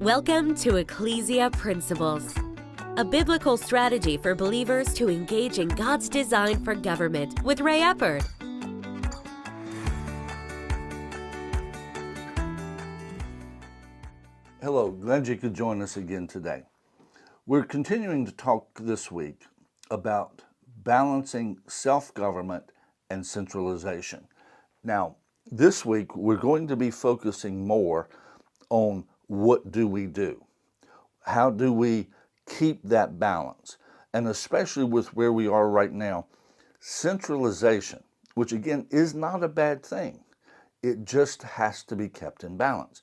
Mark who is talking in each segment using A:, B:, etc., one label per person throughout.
A: Welcome to Ecclesia Principles, a biblical strategy for believers to engage in God's design for government with Ray Eppard.
B: Hello, glad you could join us again today. We're continuing to talk this week about balancing self-government and centralization. Now, this week we're going to be focusing more on what do we do? How do we keep that balance? And especially with where we are right now, centralization, which again is not a bad thing. It just has to be kept in balance.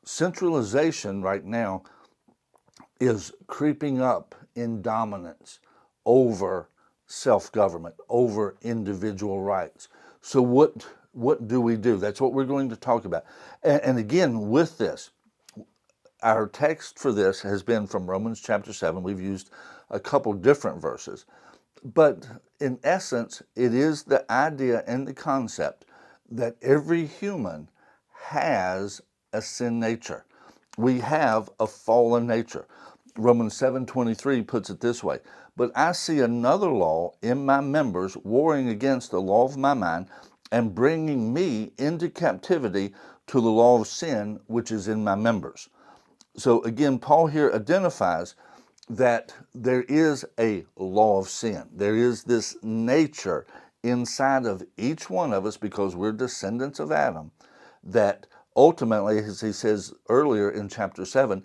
B: Centralization right now is creeping up in dominance over self-government, over individual rights. So what do we do? That's what we're going to talk about. And again, with this, our text for this has been from Romans chapter 7. We've used a couple different verses. But in essence, it is the idea and the concept that every human has a sin nature. We have a fallen nature. Romans 7:23 puts it this way, "But I see another law in my members, warring against the law of my mind, and bringing me into captivity to the law of sin, which is in my members." So again, Paul here identifies that there is a law of sin. There is this nature inside of each one of us, because we're descendants of Adam, that ultimately, as he says earlier in chapter 7,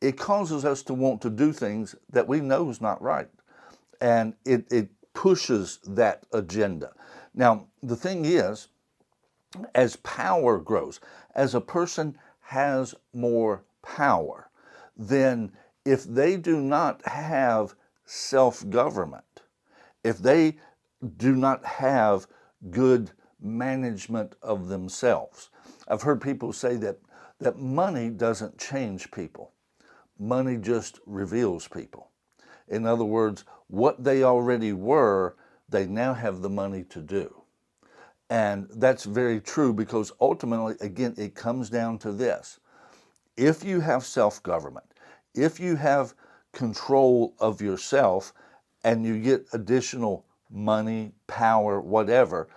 B: it causes us to want to do things that we know is not right. And it pushes that agenda. Now, the thing is, as power grows, as a person has more power, then if they do not have self-government, if they do not have good management of themselves. I've heard people say that money doesn't change people. Money just reveals people. In other words, what they already were, they now have the money to do. And that's very true, because ultimately, again, it comes down to this. If you have self-government, if you have control of yourself and you get additional money, power, whatever,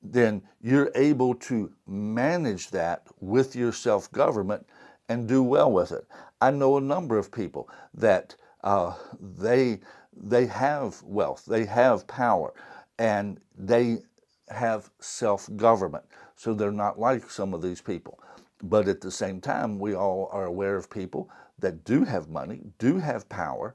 B: then you're able to manage that with your self-government and do well with it. I know a number of people that they have wealth, they have power, and they have self-government. So they're not like some of these people. But at the same time, we all are aware of people that do have money, do have power,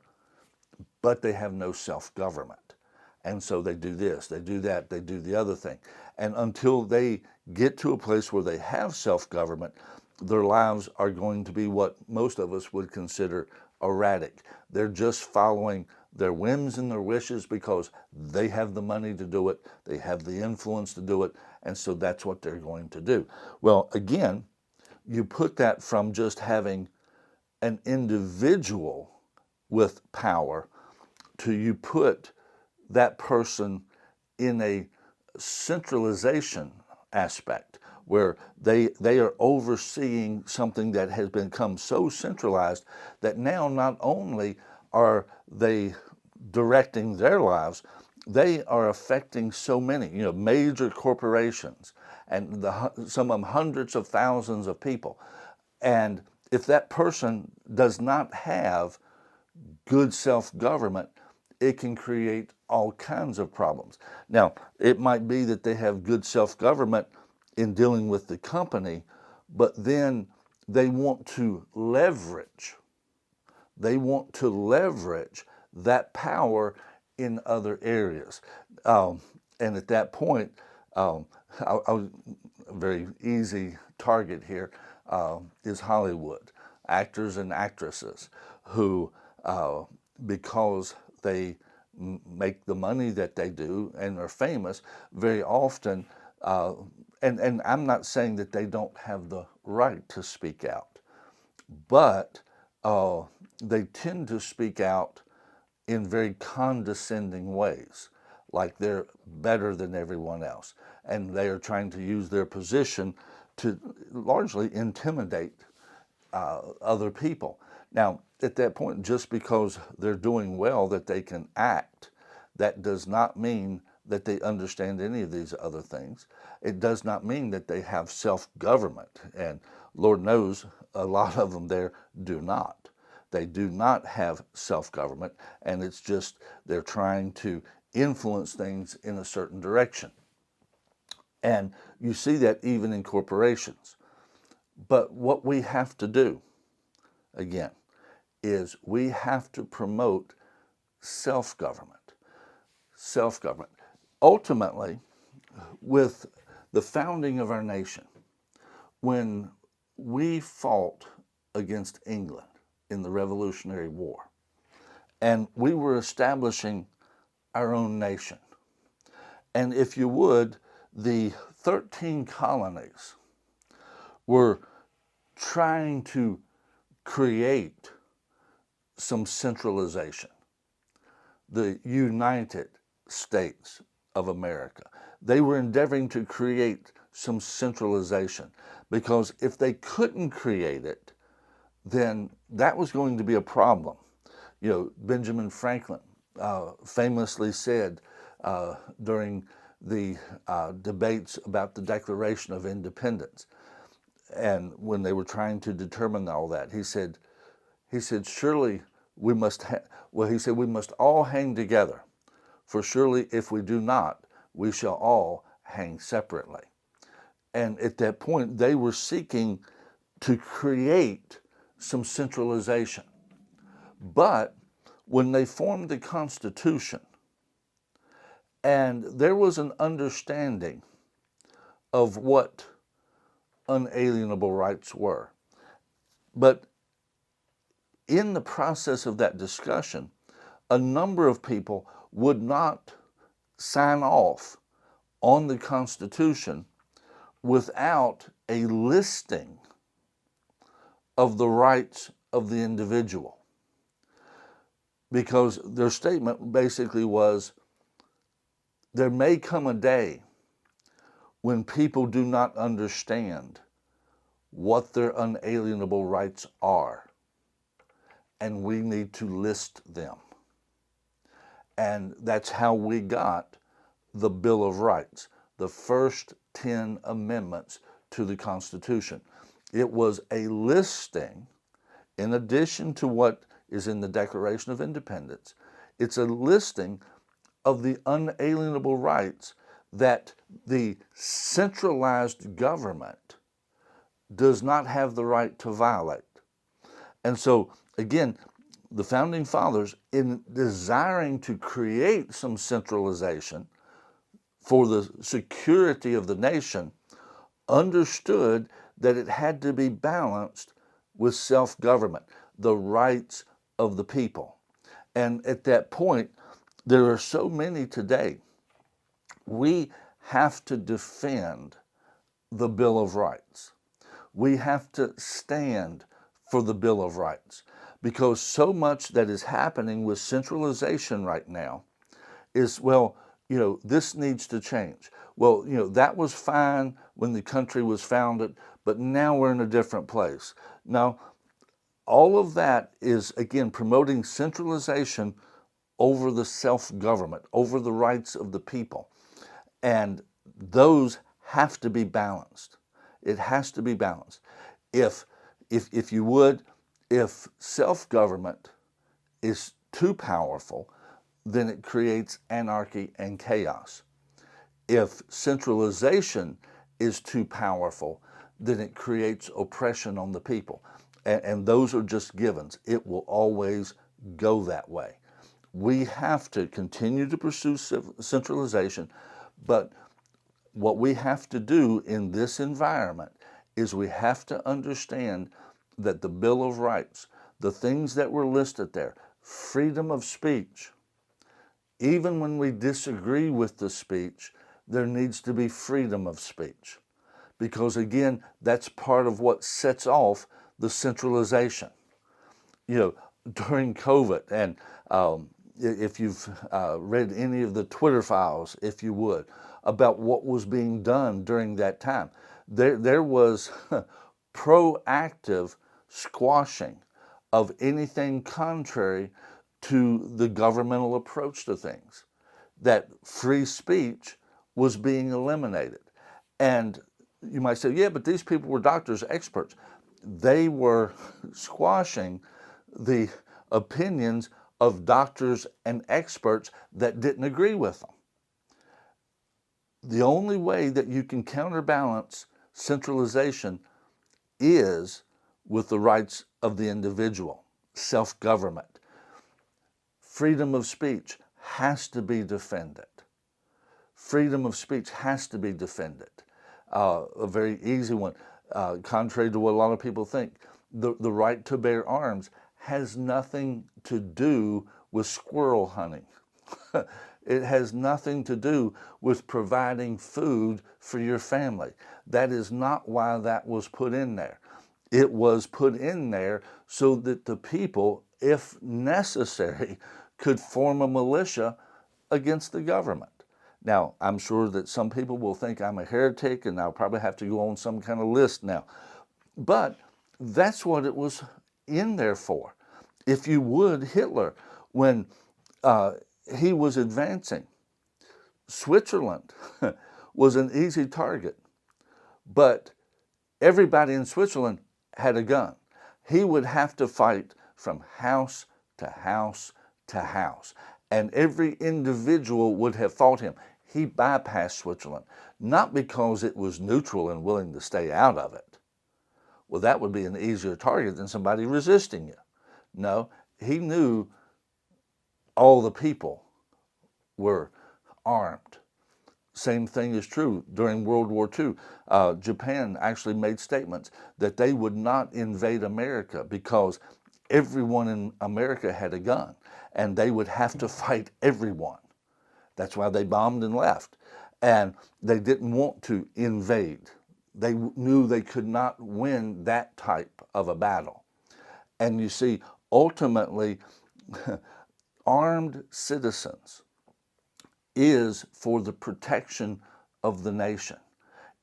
B: but they have no self-government. And so they do this, they do that, they do the other thing. And until they get to a place where they have self-government, their lives are going to be what most of us would consider erratic. They're just following their whims and their wishes because they have the money to do it, they have the influence to do it, and so that's what they're going to do. Well, again, you put that from just having an individual with power to you put that person in a centralization aspect where they are overseeing something that has become so centralized that now not only are they directing their lives, they are affecting so many, major corporations and some of them hundreds of thousands of people. And if that person does not have good self-government, it can create all kinds of problems. Now, it might be that they have good self-government in dealing with the company, but then they want to leverage. They want to leverage that power in other areas. And at that point, a very easy target here is Hollywood. Actors and actresses who, because they make the money that they do and are famous, very often, and I'm not saying that they don't have the right to speak out, but they tend to speak out in very condescending ways, like they're better than everyone else, and they are trying to use their position to largely intimidate other people. Now, at that point, just because they're doing well that they can act, that does not mean that they understand any of these other things. It does not mean that they have self-government, and Lord knows a lot of them there do not. They do not have self-government, and it's just they're trying to influence things in a certain direction. And you see that even in corporations. But what we have to do, again, is we have to promote self-government. Self-government. Ultimately, with the founding of our nation, when we fought against England in the Revolutionary War, and we were establishing our own nation, and if you would, the 13 colonies were trying to create some centralization. The United States of America, they were endeavoring to create some centralization, because if they couldn't create it, then that was going to be a problem. You know, Benjamin Franklin famously said during the debates about the Declaration of Independence, and when they were trying to determine all that, he said, surely we must, he said, we must all hang together, for surely if we do not, we shall all hang separately. And at that point, they were seeking to create some centralization. But when they formed the Constitution, and there was an understanding of what unalienable rights were, but in the process of that discussion, a number of people would not sign off on the Constitution without a listing of the rights of the individual. Because their statement basically was, there may come a day when people do not understand what their unalienable rights are, and we need to list them. And that's how we got the Bill of Rights, the first 10 amendments to the Constitution. It was a listing, in addition to what is in the Declaration of Independence, it's a listing of the unalienable rights that the centralized government does not have the right to violate. And so, again, the Founding Fathers, in desiring to create some centralization for the security of the nation, understood that it had to be balanced with self-government, the rights of the people. And at that point, there are so many today. We have to defend the Bill of Rights. We have to stand for the Bill of Rights, because so much that is happening with centralization right now is, well, you know, this needs to change. Well, you know, that was fine when the country was founded, but now we're in a different place. Now, all of that is, again, promoting centralization over the self-government, over the rights of the people. And those have to be balanced. It has to be balanced. If you would, if self-government is too powerful, then it creates anarchy and chaos. If centralization is too powerful, then it creates oppression on the people. And those are just givens. It will always go that way. We have to continue to pursue centralization, but what we have to do in this environment is we have to understand that the Bill of Rights, the things that were listed there, freedom of speech, even when we disagree with the speech, there needs to be freedom of speech. Because again, that's part of what sets off the centralization. You know, during COVID, and if you've read any of the Twitter files, if you would, about what was being done during that time, there was proactive squashing of anything contrary to the governmental approach to things, that free speech was being eliminated. And you might say, yeah, but these people were doctors, experts. They were squashing the opinions of doctors and experts that didn't agree with them. The only way that you can counterbalance centralization is with the rights of the individual, self-government. Freedom of speech has to be defended. Freedom of speech has to be defended. A very easy one, contrary to what a lot of people think, the right to bear arms has nothing to do with squirrel hunting. It has nothing to do with providing food for your family. That is not why that was put in there. It was put in there so that the people, if necessary, could form a militia against the government. Now, I'm sure that some people will think I'm a heretic and I'll probably have to go on some kind of list now. But that's what it was in there for. If you would, Hitler, when he was advancing, Switzerland was an easy target, but everybody in Switzerland had a gun. He would have to fight from house to house to house, and every individual would have fought him. He bypassed Switzerland, not because it was neutral and willing to stay out of it. Well, that would be an easier target than somebody resisting you. No, he knew all the people were armed. Same thing is true during World War II. Japan actually made statements that they would not invade America because everyone in America had a gun and they would have to fight everyone. That's why they bombed and left. And they didn't want to invade. They knew they could not win that type of a battle. And you see, ultimately, armed citizens is for the protection of the nation.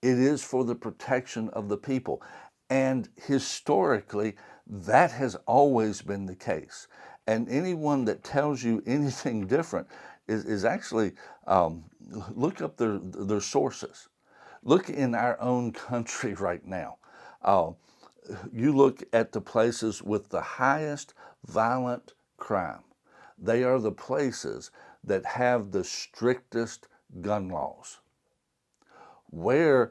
B: It is for the protection of the people. And historically, that has always been the case. And anyone that tells you anything different is actually, look up their sources. Look in our own country right now. You look at the places with the highest violent crime. They are the places that have the strictest gun laws. Where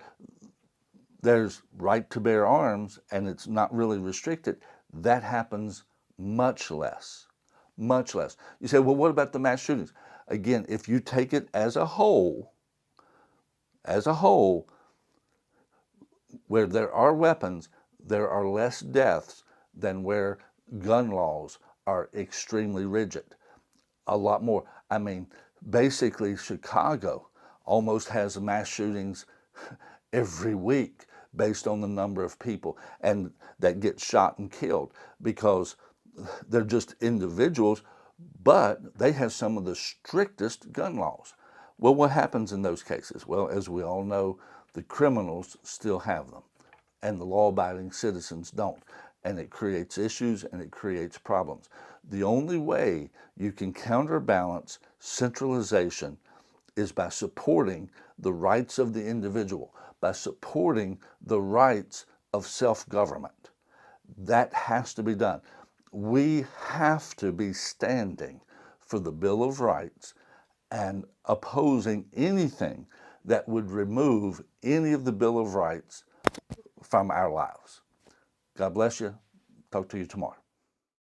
B: there's right to bear arms and it's not really restricted, that happens much less, much less. You say, well, what about the mass shootings? Again, if you take it as a whole, where there are weapons, there are less deaths than where gun laws are extremely rigid. A lot more. I mean, basically Chicago almost has mass shootings every week based on the number of people and that get shot and killed because they're just individuals, but they have some of the strictest gun laws. Well, what happens in those cases? Well, as we all know, the criminals still have them and the law-abiding citizens don't. And it creates issues and it creates problems. The only way you can counterbalance centralization is by supporting the rights of the individual, by supporting the rights of self-government. That has to be done. We have to be standing for the Bill of Rights and opposing anything that would remove any of the Bill of Rights from our lives. God bless you. Talk to you tomorrow.